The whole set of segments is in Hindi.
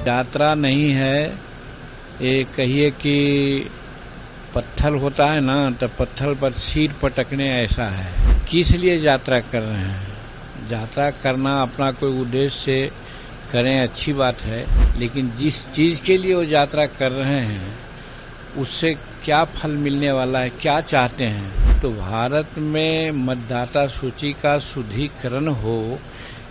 यात्रा नहीं है, ये कहिए कि पत्थर होता है ना, तो पत्थर पर सिर पटकने ऐसा है। किस लिए यात्रा कर रहे हैं? यात्रा करना अपना कोई उद्देश्य से करें, अच्छी बात है, लेकिन जिस चीज के लिए वो यात्रा कर रहे हैं उससे क्या फल मिलने वाला है, क्या चाहते हैं। तो भारत में मतदाता सूची का शुद्धिकरण हो,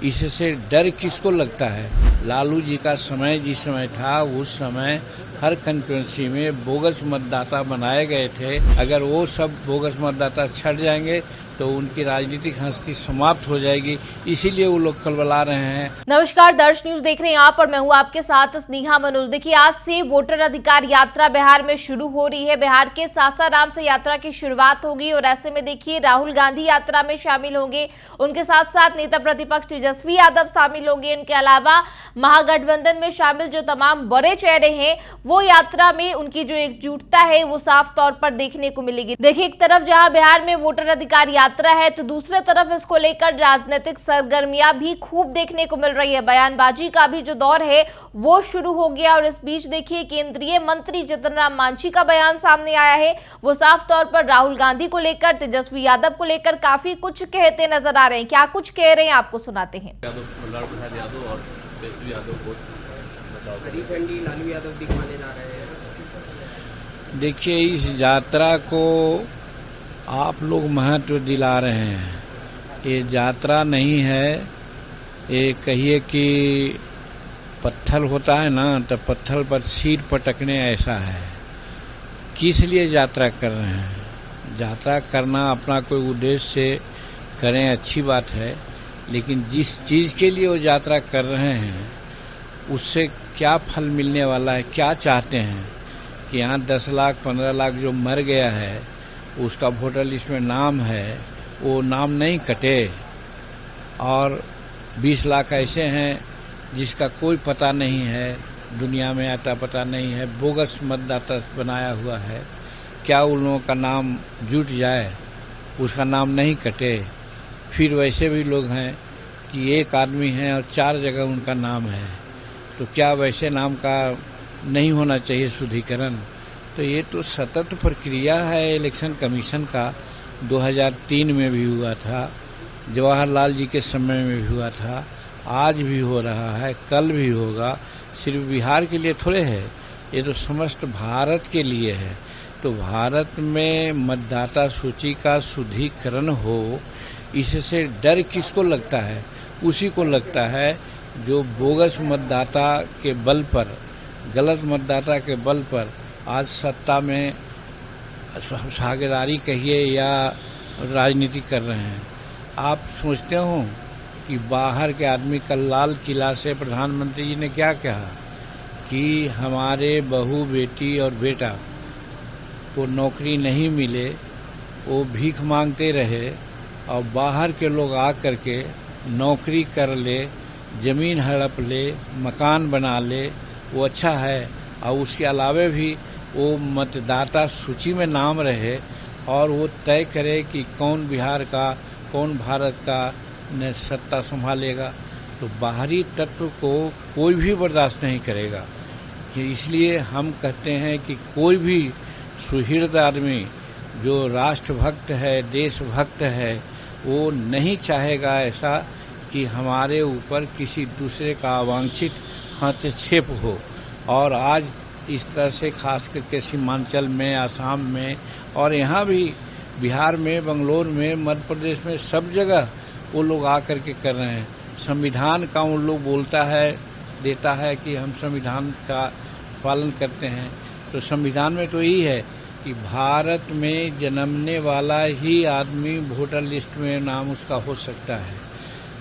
इससे डर किसको लगता है? लालू जी का समय जिस समय था, उस समय हर कंस्टिट्यूंसी में बोगस मतदाता बनाए गए थे। अगर वो सब बोगस मतदाता छट जाएंगे तो उनकी राजनीतिक हस्ती समाप्त हो जाएगी, इसीलिए वो लोग खलबला रहे हैं। नमस्कार, दर्श न्यूज देख रहे हैं आप और मैं हूं आपके साथ स्नेहा मनोज। देखिए, आज से वोटर अधिकार यात्रा बिहार में शुरू हो रही है। बिहार के सासाराम से यात्रा की शुरुआत होगी और ऐसे में देखिए राहुल गांधी यात्रा में शामिल होंगे, उनके साथ साथ नेता प्रतिपक्ष तेजस्वी यादव शामिल होंगे। इनके अलावा महागठबंधन में शामिल जो तमाम बड़े चेहरे हैं वो यात्रा में उनकी जो एकजुटता है वो साफ तौर पर देखने को मिलेगी। देखिए, एक तरफ जहां बिहार में वोटर अधिकार यात्रा है तो दूसरे तरफ इसको लेकर राजनीतिक सरगर्मियां भी खूब देखने को मिल रही है। बयानबाजी का भी जो दौर है वो शुरू हो गया और इस बीच देखिए केंद्रीय मंत्री जितन राम मांझी का बयान सामने आया है। वो साफ तौर पर राहुल गांधी को लेकर, तेजस्वी यादव को लेकर काफी कुछ कहते नजर आ रहे हैं। क्या कुछ कह रहे हैं आपको सुनाते हैं। लालू यादव दिखवाने जा रहे हैं। देखिए, इस यात्रा को आप लोग महत्व दिला रहे हैं। ये यात्रा नहीं है, ये कहिए कि पत्थर होता है ना, तो पत्थर पर सिर पटकने ऐसा है। किस लिए यात्रा कर रहे हैं? यात्रा करना अपना कोई उद्देश्य से करें, अच्छी बात है, लेकिन जिस चीज के लिए वो यात्रा कर रहे हैं उससे क्या फल मिलने वाला है, क्या चाहते हैं। कि यहाँ 10 लाख 15 लाख जो मर गया है उसका वोटर लिस्ट में नाम है, वो नाम नहीं कटे, और 20 लाख ऐसे हैं जिसका कोई पता नहीं है, दुनिया में आता पता नहीं है, बोगस मतदाता बनाया हुआ है। क्या उन लोगों का नाम जुट जाए, उसका नाम नहीं कटे? फिर वैसे भी लोग हैं कि एक आदमी है और 4 जगह उनका नाम है, तो क्या वैसे नाम का नहीं होना चाहिए शुद्धिकरण? तो ये तो सतत प्रक्रिया है इलेक्शन कमीशन का। 2003 में भी हुआ था, जवाहरलाल जी के समय में भी हुआ था, आज भी हो रहा है, कल भी होगा। सिर्फ बिहार के लिए थोड़े है, ये तो समस्त भारत के लिए है। तो भारत में मतदाता सूची का शुद्धिकरण हो, इससे डर किसको लगता है? उसी को लगता है जो बोगस मतदाता के बल पर, गलत मतदाता के बल पर आज सत्ता में साझेदारी कहिए या राजनीति कर रहे हैं। आप सोचते हो कि बाहर के आदमी कल लाल किला से प्रधानमंत्री जी ने क्या कहा कि हमारे बहू, बेटी और बेटा को नौकरी नहीं मिले, वो भीख मांगते रहे, और बाहर के लोग आ करके नौकरी कर ले, जमीन हड़प ले, मकान बना ले, वो अच्छा है। और उसके अलावे भी वो मतदाता सूची में नाम रहे और वो तय करे कि कौन बिहार का, कौन भारत का सत्ता संभालेगा। तो बाहरी तत्व को कोई भी बर्दाश्त नहीं करेगा। इसलिए हम कहते हैं कि कोई भी सुहृद आदमी जो राष्ट्रभक्त है, देशभक्त है, वो नहीं चाहेगा ऐसा कि हमारे ऊपर किसी दूसरे का अवांछित हस्तक्षेप हो। और आज इस तरह से खास करके सीमांचल में, आसाम में और यहाँ भी बिहार में, बंगलोर में, मध्य प्रदेश में, सब जगह वो लोग आकर के कर रहे हैं। संविधान का उन लोग बोलता है, देता है कि हम संविधान का पालन करते हैं। तो संविधान में तो यही है कि भारत में जन्मने वाला ही आदमी वोटर लिस्ट में नाम उसका हो सकता है।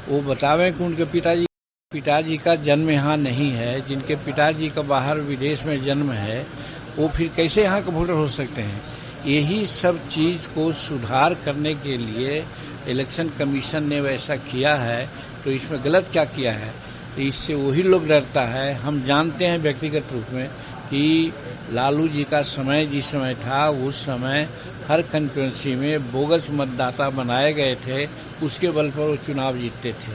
वो बतावें कि उनके पिताजी का जन्म यहाँ नहीं है, जिनके पिताजी का बाहर विदेश में जन्म है, वो फिर कैसे यहाँ के वोटर हो सकते हैं? यही सब चीज को सुधार करने के लिए इलेक्शन कमीशन ने वैसा किया है। तो इसमें गलत क्या किया है? तो इससे वही लोग डरता है। हम जानते हैं व्यक्तिगत रूप में कि लालू जी का समय जिस समय था, उस समय हर कंस्टिट्यूंसी में बोगस मतदाता बनाए गए थे, उसके बल पर वो चुनाव जीतते थे।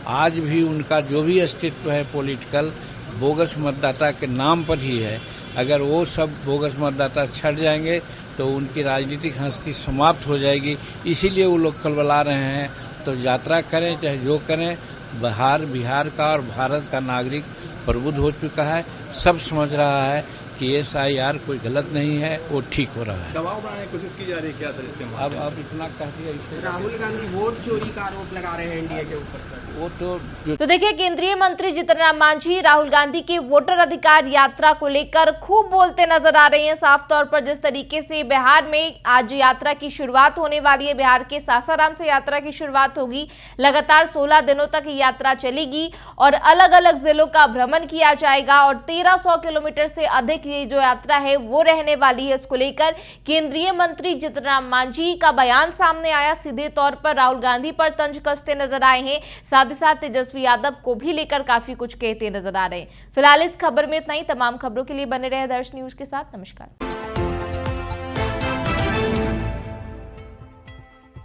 आज भी उनका जो भी अस्तित्व है पॉलिटिकल, बोगस मतदाता के नाम पर ही है। अगर वो सब बोगस मतदाता छट जाएंगे तो उनकी राजनीतिक हस्ती समाप्त हो जाएगी। इसीलिए वो लोग कलबला रहे हैं। तो यात्रा करें चाहे जो करें, बिहार का और भारत का नागरिक प्रबुद्ध हो चुका है। सब समझ रहा है कि SIR कोई गलत नहीं है, वो ठीक हो रहा है। दबाव बनाने की कोशिश की जा रही है क्या सर इसके मामले में? अब इतना कह दिया। राहुल गांधी वोट चोरी का आरोप लगा रहे हैं एनडीए के ऊपर सर। वो तो देखिए, केंद्रीय मंत्री जीतन राम मांझी राहुल गांधी के वोटर अधिकार यात्रा को लेकर खूब बोलते नजर आ रहे हैं। साफ तौर पर जिस तरीके से बिहार में आज यात्रा की शुरुआत होने वाली है, बिहार के सासाराम से यात्रा की शुरुआत होगी। लगातार 16 दिनों तक ये यात्रा चलेगी और अलग अलग जिलों का भ्रमण किया जाएगा और 1300 किलोमीटर से अधिक ये जो यात्रा है वो रहने वाली है। इसको लेकर केंद्रीय मंत्री जीतन राम मांझी का बयान सामने आया। सीधे तौर पर राहुल गांधी पर तंज कसते नजर आए हैं। साथ ही साथ तेजस्वी यादव को भी लेकर काफी कुछ कहते नजर आ रहे हैं। फिलहाल इस खबर में इतना ही। तमाम खबरों के लिए बने रहे दर्श न्यूज के साथ। नमस्कार।